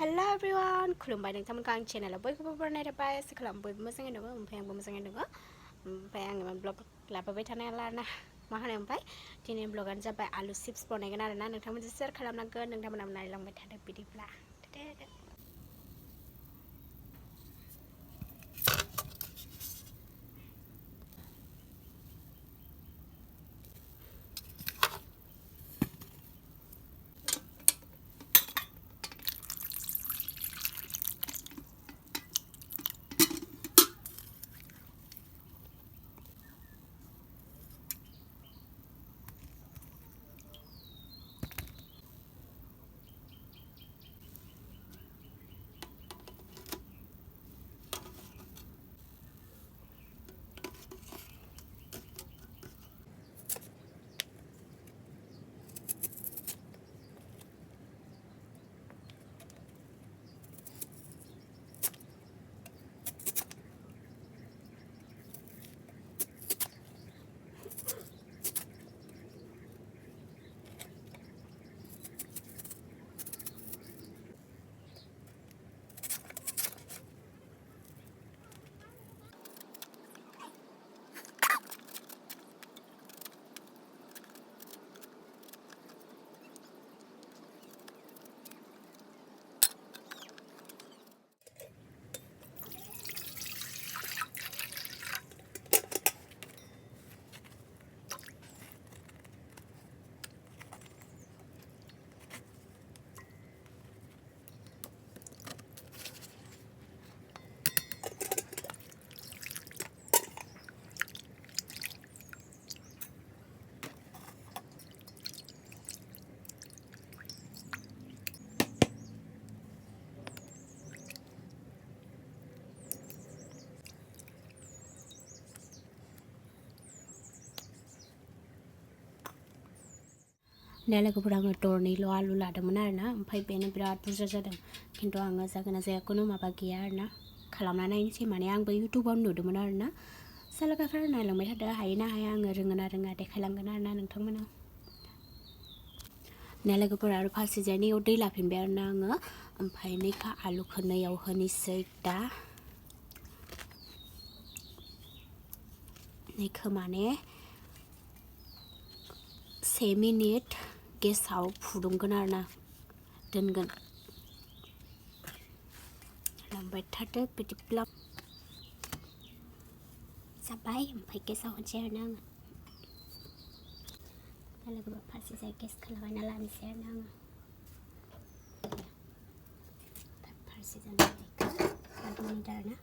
Hello everyone, खुलुमबाय नोंथांमोनखौ आं चेनेलाव बयखौबो बरायनाय थाबाय आसा खालामो बयबो मोजाङै दङ ओमफ्राय आंबो मोजाङै दङ ओमफ्राय आङो ब्लग लाबोबाय थानाय आरोना मा होनो ओमफ्राय दिनै ब्लगानो जाबाय आलु चिप्स बनायगोन आरोना नोंथांमोनजों शेयार खालामनांगोन नोंथांमोनाबो नायलांबाय थादो बिदिब्ला लोगोफोरा आङो दरनैल' आलु लादोंमोन आरोना ओमफ्राय बेनो बिराद बुरजा जादों खिन्थु आङो जागोन ना जाया खुनु माबा गैया आरोना खालामना नायनोसै माने आंबो इउटुबाव नुदोंमोन आरोना सालोगाफ्रा नायलांबाय थादो हायो ना हाया आङो रोङो ना रोङा देखायलांगोन आरोना नोंथांमोनाव लोगोफोरा आरो फारसेजायनियाव दै लाफिनबाय आरोना आङो ओमफ्राय नैखा आलुखौ नैयाव होनोसै दा नैखौ माने 1 मिनिट गेसाव फुदुंगोन आरोना दोनगोन लांबाय थादो बिदिब्ला जाबाय ओमफ्राय गेसाव होनसै आरोना आङो लोगोफोर फारसे जाय गेसखौ लागायना लानोसै आरोना आङो फारसे जानायखौ 5 मिनिट आरोना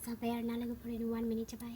जाबाय आरोना लोगोफोर 1 मिनिट जाबाय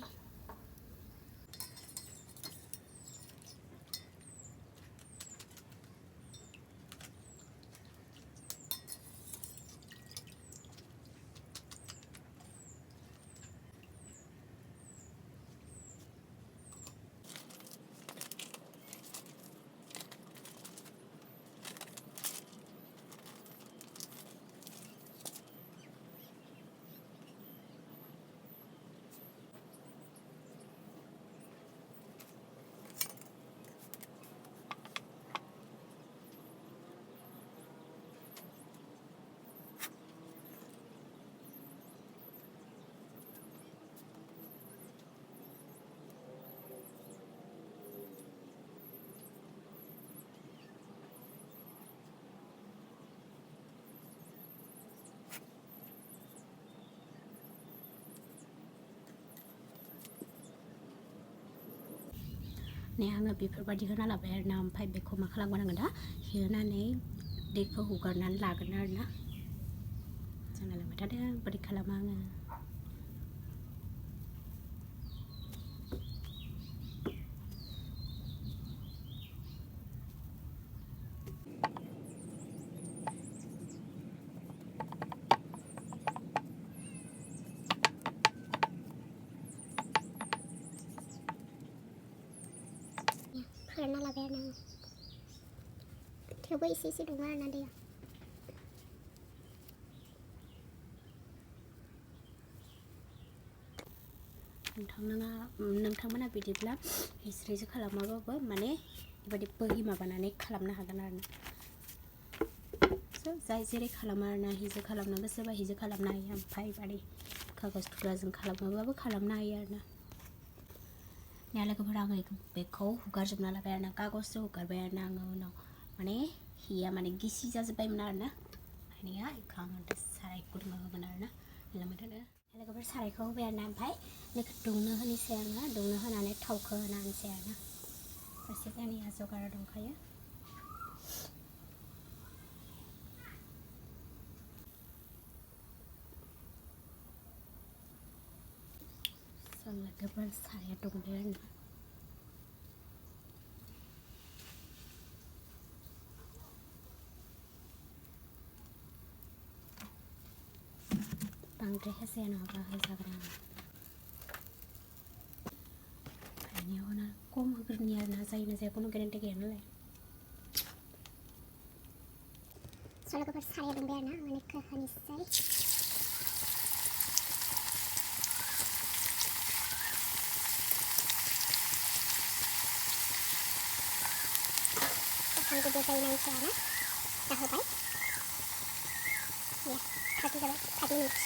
आङो बेफोरबायदि होना लाबाय आरोना ओमफ्राय बेखौ मा खालामगोन आङो दा होनानै दैखौ हगारनानै लागोन आरोना जोंना लांबाय थादो बोरै खालामो आङो फोरानना लाबाय आरोना थेवबो एसे एसे दङ आरोना दैया नोंथांमोना बिदिब्ला हिस्ट्रिजों खालामाबाबो माने बेबायदि बोहि माबानानै खालामनो हागोन आरोना स' जाय जेरै खालामो आरोना हिजो खालामनो गोसोबा हिजो खालामनो हायो ओमफ्राय बादि कागज थुख्राजों खालामोबाबो खालामनो हायो आरोना दा लोगोफोरा आङो बेखौ हुगारजोबना लाबाय आरोना कागजजों हुगारबाय आरोना आङो उनाव माने हिया माने गिसि जाजोब्बायमोन आरोना ओमफ्राय बेखौ आङो साराय गुदुङाव होगोन आरोना लोगोफोर सारायखौ होबाय आरोना ओमफ्राय बेखौ दुंनो होनोसै आरोना दुंनो होनानै थावखौ होना होनोसै आरोना फारसे जोंनिया जगार दंखायो लोगोफोर साराया दुंबाय आरोना बांद्राय होजाया नङाबा होजागोन आङो ओंखायनो खम होग्रोनि आरोना जायोना जाया खुनु गेरेन्टि गैया नालाय स' लोगोफोर साराया दुंबाय आरोना माने होनोसै Sampai dia saya nanti ana, dah hobai. Ya, 30 minutes.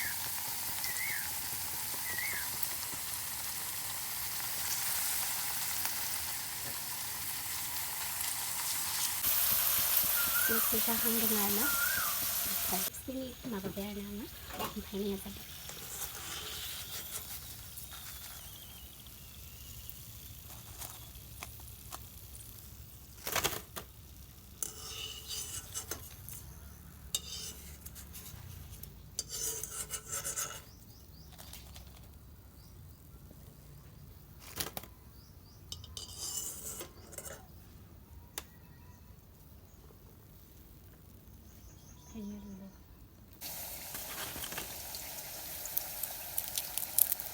Sudah hanggang ana, sini mababayar na ana, ompay niya tadi.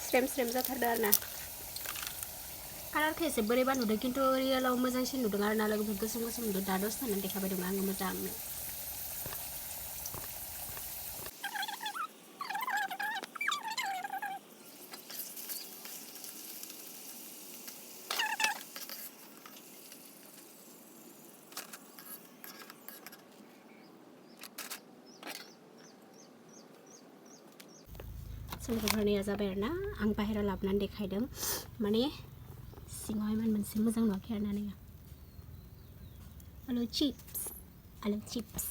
Strem जाथारदों आरोना कालारखौ एसे बोरैबा नुदों खिन्थु रियेलाव मोजांसिन नुदों आरोना लोगोफोर गोसोम गोसोम नुदों दा दसे थानानै देखायबाय दं आङो मोजांनो लोगोफोरनिया जाबाय आरोना आं बाहेरायाव लाबोनानै देखायदों माने सिङावहाय मोनसे मोजां नुवाखै आरोना नोङो आलु चिप्स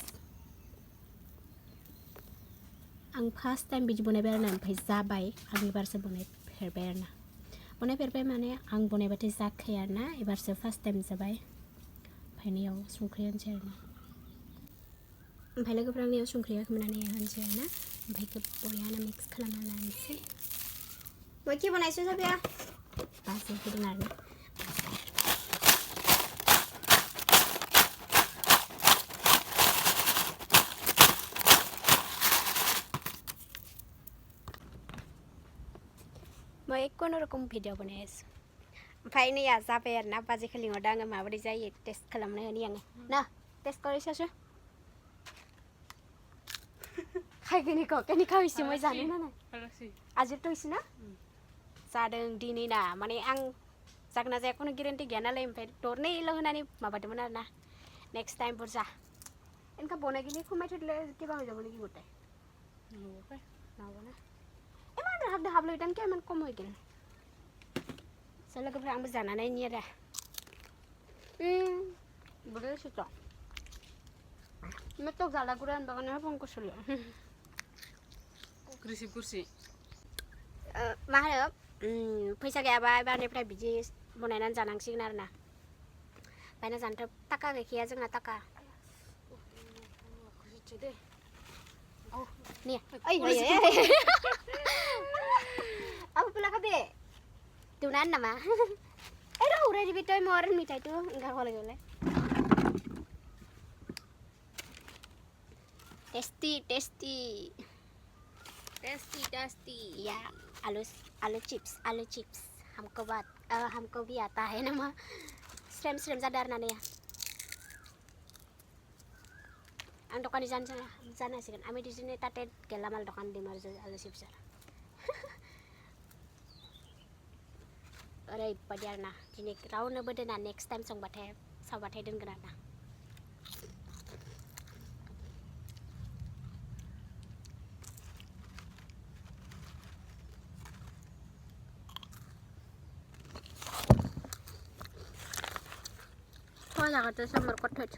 आं फार्स्ट टाइम बिदि बनायबाय आरोना ओमफ्राय जाबाय आं एबारसो बनायफेरबाय आरोना बनायफेरबाय माने आं बनायबाथाय जाखाया आरोना एबारसो फार्स्ट टाइम जाबाय ओमफ्राय नैयाव संख्रि होनोसै आरोना ओमफ्राय लोगोफोरा आंनियाव संख्रि होखोमानानै होनोसै आरोना ओमफ्राय बरियानो मिक्स खालामना लानोसै बयखि बनायसै साबिया बाजै होदों आरोना मैं खुनुरुखुम भिडिअ बनायसै ओमफ्राय नैया जाबाय आरोना बाजैखौ लिंहरदों आङो माबोरै जायो टेस्ट खालामनो होनि आङो ना टेस्ट गरिसासो खायगोनिखौ केनिखा हइसे मैं जानो ना आज तो हइसे ना जादों दिनै ना माने आं जागोन ना जाया खुनु गेरेन्टि गैया नालाय ओमफ्राय दरनैल' होनानै माबादोंमोन आरोना नेक्स्ट टाइम बुरजा इनका बनायगिनि खमाय थोदले किबा হৈ যাব নেকি গোটাই নহ'ব না इमान हाबदो हाबलो इटान के इमान कम হৈ গেল स' लोगोफोरा आंबो जाना नायनि आरो बोरै सिथ' मैं तो जाला गुरा होनबागानो फन करसोलो Kursi kursi. मा होनो फैसा गैयाबा एबारनिफ्राय बिदि बनायनानै जानांसिगोन आरोना बायना जानोथ' थाखा गैखाया जोंना थाखा nih aku pula kabe tunan nama udah di bitoy moren mita itu enggak boleh tasty ya आलू चिप्स हमको भी आता है ना माँ स्ट्रेम जा डरना नहीं आं दखान जाना सिगोन आमी दिजने ताते गेलामाल दखान दिम आरो आलु चिप्स ओरैबायदि आरोना दिनै रावनोबो दोना नेक्स्ट टाइम संबाथाय सावबाथाय दोनगोन आरोना जागाथ' summer कथ'थ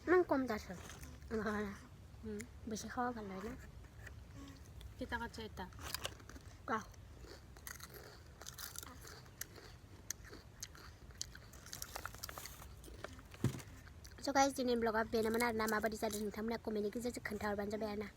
nang kom dasar bisa khawa kan na kita ka cerita ka so guys दिनै ब्लगा बेनोमोन आरोना माबायदि जादों नोंथांमोना कमेन्टनि गेजेरजों खोन्थाहरबानो जाबाय आरोना